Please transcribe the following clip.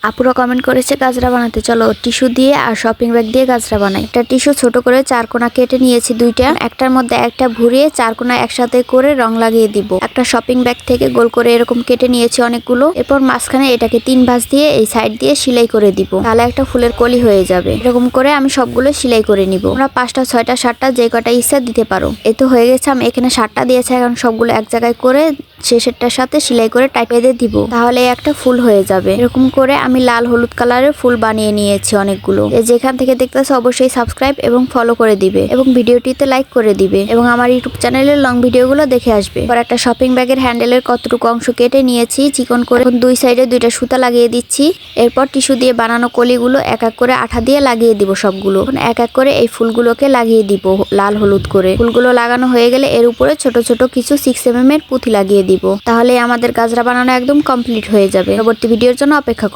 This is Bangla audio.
আপুরা কমেন্ট করেছে গাজরা বানাতে, চলো টিস্যু দিয়ে আর শপিং ব্যাগ দিয়ে গাজরা বানাই। একটা টিস্যু ছোট করে 4 কোনা কেটে নিয়েছি দুইটা, একটার মধ্যে একটা ভরিয়ে 4 কোনা একসাথে করে রং লাগিয়ে দিব। একটা শপিং ব্যাগ থেকে গোল করে এরকম কেটে নিয়েছি অনেকগুলো। এরপর মাঝখানে এটাকে 3 ভাঁজ দিয়ে এই সাইড দিয়ে সেলাই করে দিব, তাহলে একটা ফুলের কলি হয়ে যাবে। এরকম করে আমি সবগুলো সেলাই করে নিব। তোমরা 5টা 6টা 7টা যে কটা ইচ্ছা দিতে পারো। এই তো হয়ে গেছে, আমি এখানে 7টা দিয়েছি। এখন সবগুলো এক জায়গায় করে শেষেরটার সাথে সেলাই করে টাইপ বেঁধে দিব, তাহলে একটা ফুল হয়ে যাবে। এরকম করে আমি লাল হলুদ কালারের ফুল বানিয়ে নিয়েছি অনেকগুলো। যেখান থেকে দেখতেছো অবশ্যই সাবস্ক্রাইব এবং ফলো করে দিবে এবং ভিডিওটিতে লাইক করে দিবে এবং আমার ইউটিউব চ্যানেলের লং ভিডিওগুলো দেখে আসবে। পর একটা শপিং ব্যাগের হ্যান্ডেলের কতটুকু অংশ কেটে নিয়েছি চিকন করে, দুই সাইডে 2টা সুতা লাগিয়ে দিচ্ছি। এরপর টিস্যু দিয়ে বানানো কলিগুলো এক এক করে আঠা দিয়ে লাগিয়ে দিব সবগুলো। এক এক করে এই ফুলগুলোকে লাগিয়ে দিব লাল হলুদ করে। ফুলগুলো লাগানো হয়ে গেলে এর উপরে ছোট ছোট কিছু 6mm এর পুঁতি লাগিয়ে দিব, তাহলে আমাদের গাজরা বানানো একদম কমপ্লিট হয়ে যাবে। পরবর্তী ভিডিওর জন্য অপেক্ষা করুন।